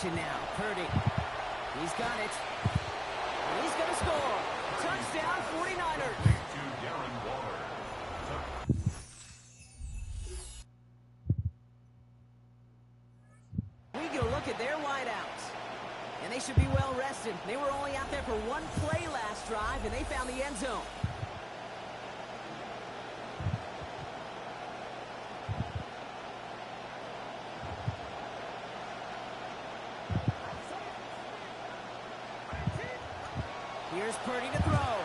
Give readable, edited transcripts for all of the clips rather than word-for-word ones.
action now. Purdy. He's got it. He's going to score. Touchdown, 49ers. We get a look at their wideouts. And they should be well rested. They were only out there for one play last drive, and they found the end zone. Here's Purdy to throw.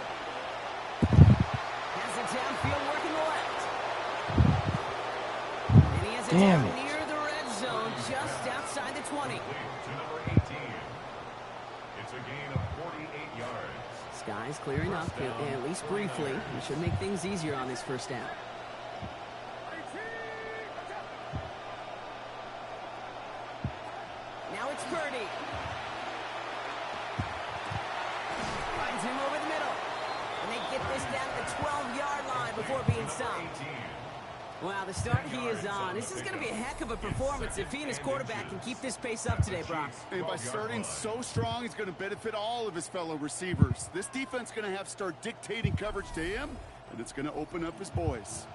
Has it downfield, working the left. And he has it down near the red zone, just outside the 20. To number 18. It's a gain of 48 yards. Sky's clearing up, at least briefly. We should make things easier on this first down. Now it's Purdy. Finds him over the middle. And they get this down to the 12-yard line before being stopped. Wow, the start he is on. This is going to be a heck of a performance if he and his quarterback can keep this pace up today, Brock. And by starting so strong, he's going to benefit all of his fellow receivers. This defense is going to have to start dictating coverage to him, and it's going to open up his boys.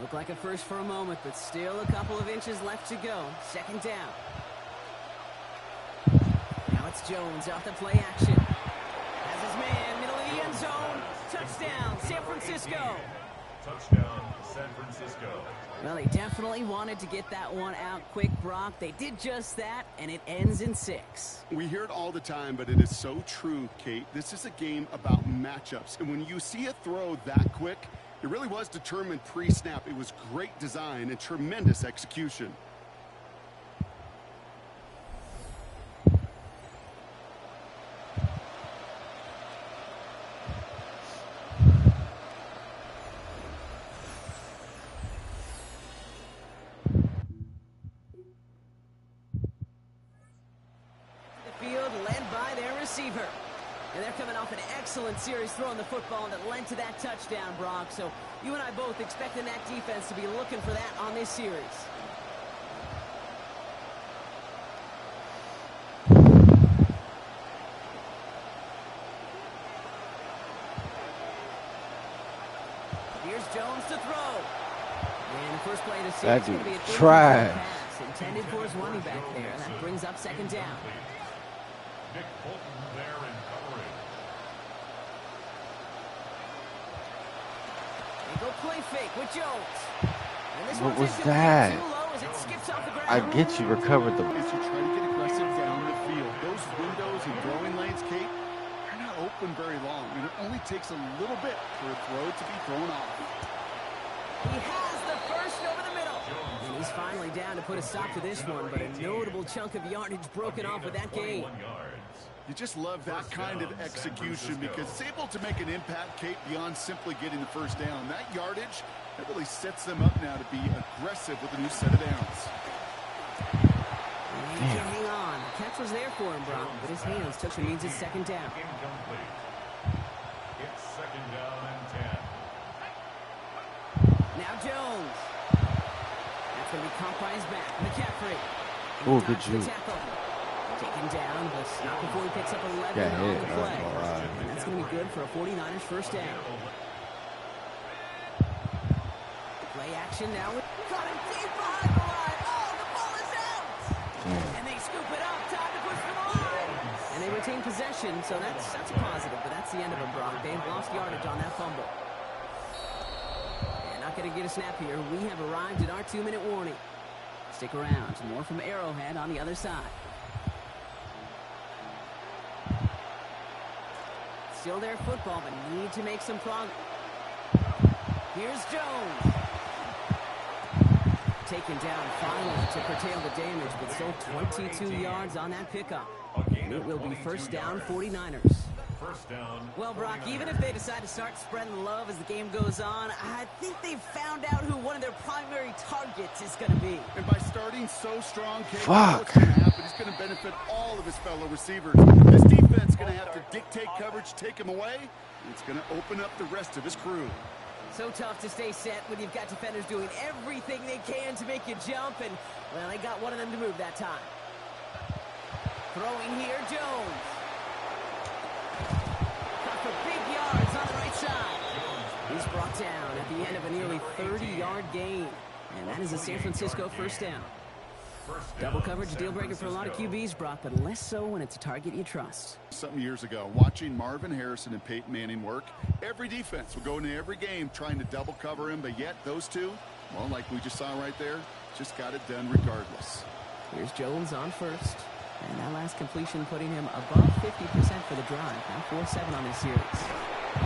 Looked like a first for a moment, but still a couple of inches left to go. Second down. Now it's Jones off the play action. Has his man, middle of the end zone. Touchdown, San Francisco. Touchdown, San Francisco. Well, they definitely wanted to get that one out quick, Brock. They did just that, and it ends in 6. We hear it all the time, but it is so true, Kate. This is a game about matchups. And when you see a throw that quick, it really was determined pre-snap. It was great design and tremendous execution. Receiver. And they're coming off an excellent series throwing the football that led to that touchdown, Brock. So you and I both expecting that defense to be looking for that on this series. Here's Jones to throw. And the first play of the series is going to be a trash pass intended for his running back there. That brings up second down. Nick Bolton there in coverage. They go play fake with Jones. What was that? I get you recovered the. As you try to get aggressive down the field, those windows and throwing lanes, Kate, they're not open very long. And it only takes a little bit for a throw to be thrown off. He has the first over the middle. And he's finally down to put a stop to this one, but a notable chunk of yardage broken off with that gain. You just love that kind of execution because it's able to make an impact, Kate, beyond simply getting the first down. That yardage, that really sets them up now to be aggressive with a new set of downs. And he can hang on. The catch was there for him, Brock, but his hands took him. Means it's second down. Incomplete. It's second down and 10. Now Jones. That's going to be caught by his back. McCaffrey. Oh, good job. Taken down, but not before he picks up 11 on the play. And that's going to be good for a 49ers first down. Play action now. Caught him deep behind the line. Oh, the ball is out. And they scoop it up. Time to push for the line. And they retain possession, so that's a positive, but that's the end of it, Brock. They've lost yardage on that fumble. And not going to get a snap here. We have arrived at our 2-minute warning. Stick around. More from Arrowhead on the other side. Still their football, but need to make some progress. Here's Jones. Taken down finally to curtail the damage, but still 22 yards on that pickup. And it will be first down, 49ers. First down. Well, Brock, even if they decide to start spreading love as the game goes on, I think they've found out who one of their primary targets is going to be. And by starting so strong, Kate, what's going to happen? He's going to benefit all of his fellow receivers. This defense is going to have to dictate coverage, take him away. And it's going to open up the rest of his crew. So tough to stay set when you've got defenders doing everything they can to make you jump, and, well, they got one of them to move that time. Throwing here, Jones. Got for big yards on the right side. He's brought down at the end of a nearly 30-yard gain, and that is a San Francisco first down. Double coverage, deal breaker for a lot of QBs, Brock, but less so when it's a target you trust. Some years ago, watching Marvin Harrison and Peyton Manning work, every defense would go into every game trying to double cover him, but yet those two, well, like we just saw right there, just got it done regardless. Here's Jones on first, and that last completion putting him above 50% for the drive. Now 4-7 on this series.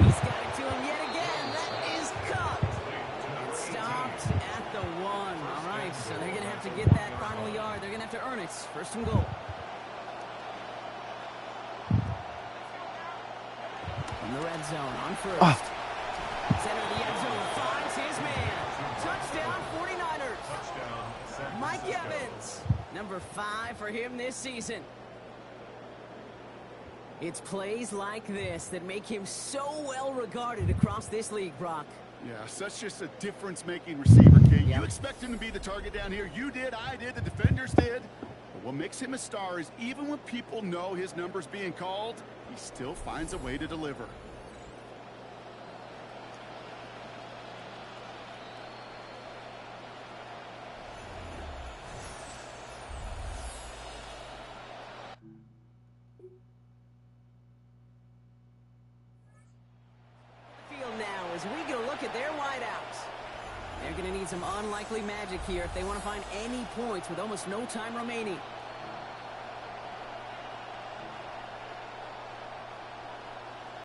He's got it to him yet again. That is caught and stopped at the 1. All right, so they're going to have to get that final yard. They're going to have to earn it. First and goal. In the red zone on first. Center of the end zone finds his man. Touchdown 49ers. Mike Evans, number 5 for him this season. It's plays like this that make him so well regarded across this league, Brock. Yeah, such just a difference-making receiver, Kate. Yeah. You expect him to be the target down here. You did, I did, the defenders did. But what makes him a star is even when people know his number's being called, he still finds a way to deliver. As we get a look at their wideouts. They're going to need some unlikely magic here if they want to find any points with almost no time remaining.